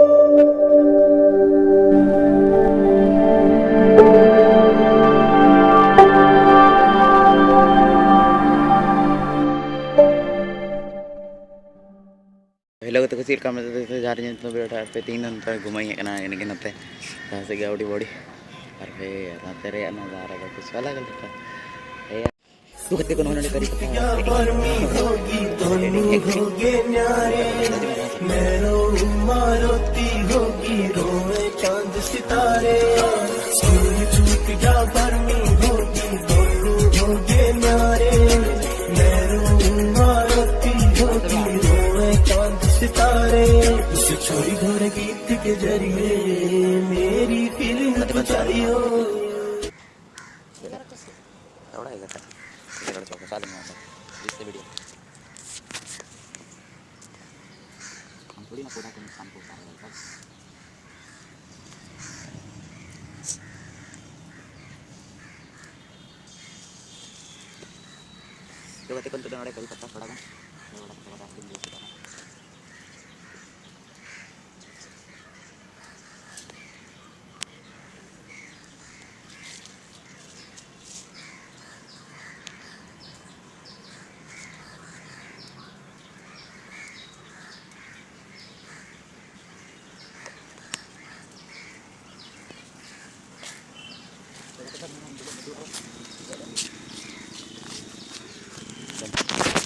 Hello तो किसी काम में तो जा रही हैं तो बैठा पे तीन अंतर घुमाई है ना इनके नते कहाँ से गाड़ी बॉडी और फिर रात रे नज़ारा का कुछ अलग अलग था तू कितने को उन्होंने करी पता होगी दोनों होगे न्यारे मेरो मारुति होगी रोए चांद सितारे चूक जा बरमी होगी दोनों होगे न्यारे मेरो मारुति होगी रोए चांद सितारे उस छोरी घोड़े गीत के जरिए मेरी फीलिंग बचाइयो थोड़ा ही करता है चौका साल में आता इससे वीडियो हम थोड़ी ना पूरा के नुकसान को उतार रहे हैं तो बातें करते हैं कभी पत्ता थोड़ा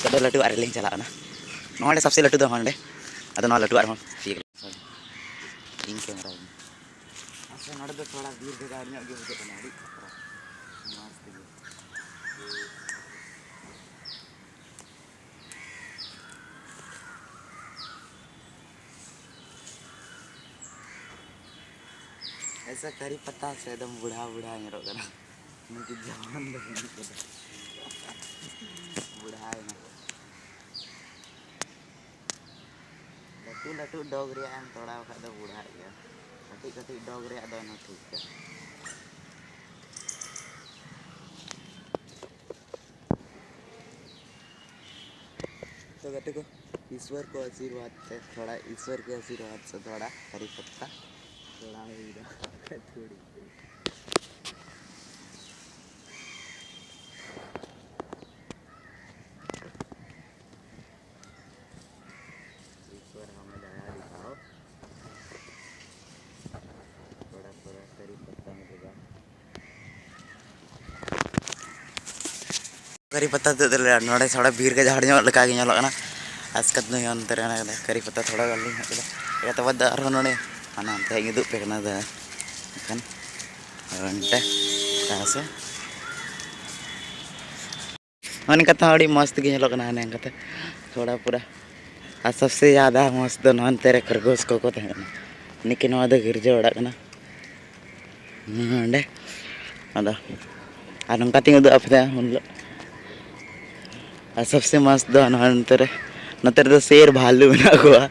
तो लटू आर लिंग चला ना नॉले सबसे लटू दो हंडे अदो ना लटू आर हन ठीक है इन कैमरा अच्छा नड़ दो थोड़ा दूर के गाड़ी में आगे हो जाता ना मस्त ऐसा करी पत्ता से एकदम बूढ़ा बूढ़ा हीरो करना उनकी जवान बूढ़ा है ना लटू लटू डॉग रे हम थोड़ा वक्त तो बूढ़ा गया कटी कटी डॉग रे दोनों ठीक है तो कहते को ईश्वर को आशीर्वाद से थोड़ा ईश्वर के आशीर्वाद से थोड़ा करी पत्ता थोड़ा थोड़ी ईश्वर हमें दया दिखाओ थोड़ा थोड़ा करी पत्ता मिलेगा करी पत्ता तो नोड़े थोड़ा भीड़ के झाड़ लगा के आजकल अंतर करी पत्ता थोड़ा गल तो बद नोड़े अना अंत पे से मन कथा अड़ी मस्त गे हने थोड़ा पूरा और सबसे ज़्यादा मस्त नते खरगोश को निके गिरजा ओड़ा अंडे अद नौका तीन उदे उन सबसे मस्त नते शेर भालू में को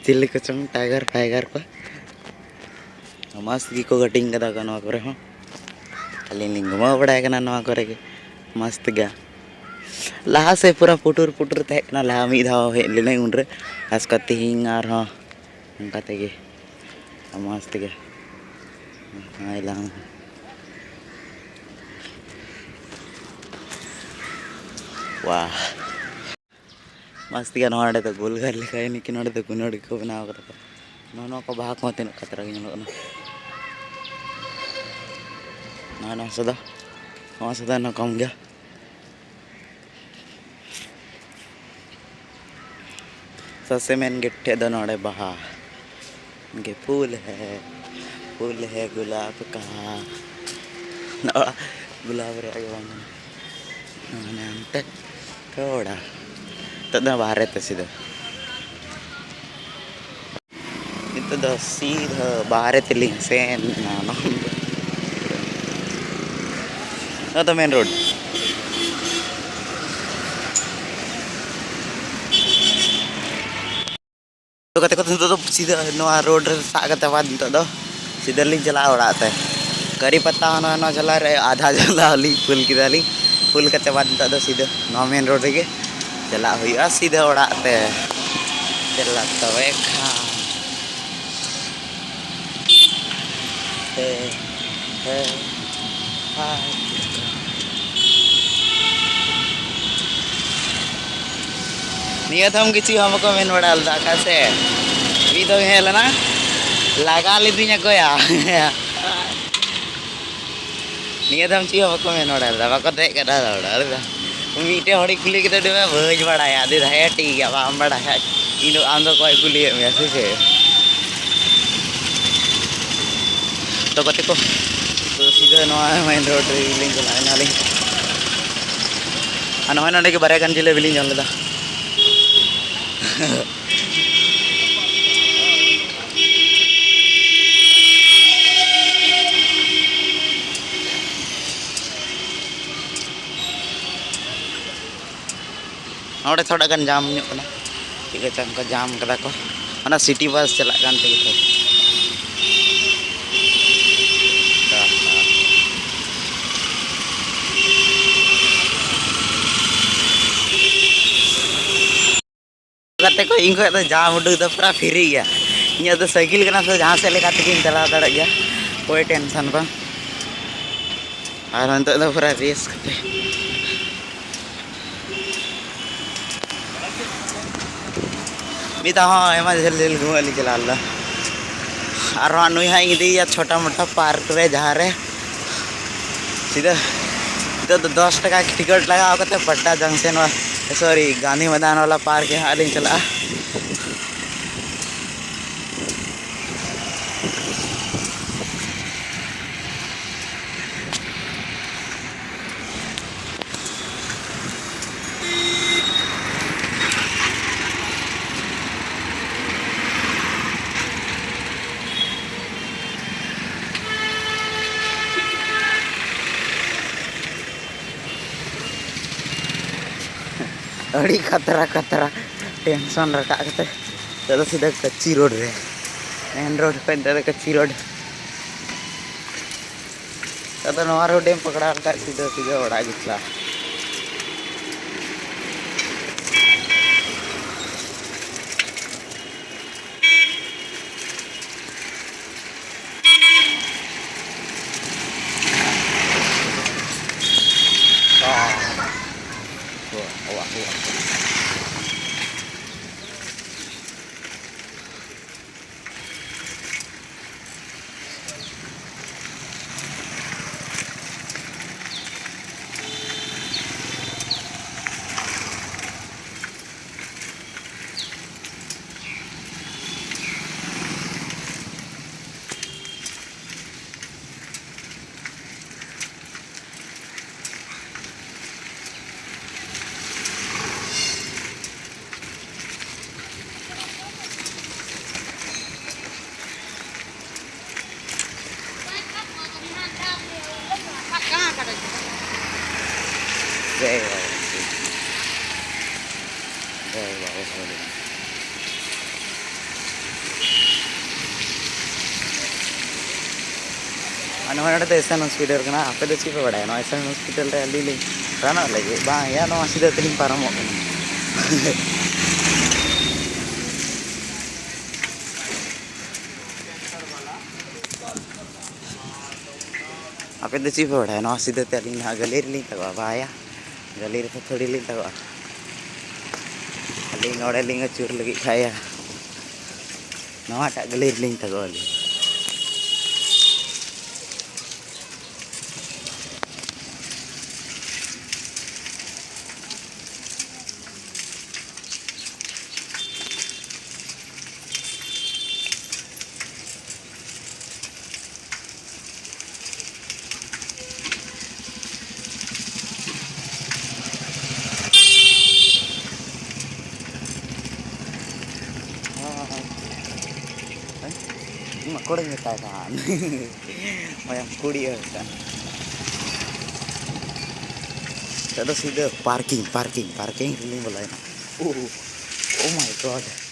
चिल्ली को चंग टाइगर फाइगर को मस्त को कटिंग करे हूँ अली घुमा बड़ा करे मस्त गया लहा से पूरा पुटुर पुटुर तहना लहा मी धाव हेज लेना उनरे आजकल तीन और उनकाते मस्त गया वाह मस्त गया नोड़े तो गोलघर लेका निकी नोड़े तो गुनोड़ी को बनाव कदा को बाहा को तीन खतरा ना सदा ना कम गया सबसे मेन गिट्टे दो नोड़े बहा उनके फूल है गुलाब का गुलाब रे कौड़ा तो बाहर सीधा तो सीधा बाहर तिली से तो मेन रोड तो कहते को सीधा नवा रोड सागते बाद तो सीधा लिंग चला ओड़ाते करी पत्ता ना चला रे आधा चला फुल की फुल के बाद तो सीधा नवा मेन रोड रे चला हुआ सीधा ओड़ाते चला तब हे हे हाय निया थम किसी हमको मेन बड़ा लगा से भी तो है ना लगा लीदी ना कोया निया थम ची हमको मेन बड़ा लगा को दे करा बड़ा मीटे हड़ी कुली के तो मैं भज बड़ा है आदि है ठीक है हम बड़ा है इन आंदो कोई कुली में से तो कते को तो सीधा नवा मेन रोड रे लिंक चला नाली अन होय नडे के बारे कान जिले बिलिंग जन लेदा और थोड़ा गन जाम ᱧᱚᱜ ᱠᱟᱱᱟ ठीक है उनका जाम कदा को ना सिटी बस चला कान ते तो कते को इनको तो जाम उडू तो पूरा फ्री गया इन तो साइकिल कना तो जहां से लेका तक चला दड़ गया कोई टेंशन बा और अंत तो पूरा रेस करते मिता हाँ एमा झेल झेल घुमाली चला ला और नुई हाँ इदी या छोटा मोटा पार्क रे जहाँ रे सीधा तो 10 टका टिकट लगा करते पट्टा जंक्शन वाला सॉरी गांधी मैदान वाला पार्क यहाँ लिंग चला अड़ी खतरा खतरा टेंशन रखा करते चलो सीधा कच्ची रोड रे मेन रोड पे कच्ची रोड तो नवा रोड पकड़ा सीधा सीधा ओड़ा गितला जय बाबा तो एसएन हॉस्पिटल करना आपे तो चीप बड़ा है एसएन हॉस्पिटल रे अली लिंग राना लगे बा या नो सीधा तलिंग पारमो आपे तो चीप बड़ा है नो सीधा तलिंग ना गलेरी लिंग तक बाया गलेरी पे थोड़ी लिंग तक अली नोड़े लिंग चूर लगी खाया नवा टा गलेरी लिंग तक Ali Makanya kita kan, macam kuri ya kan. Terus itu parking ini boleh. Oh my god.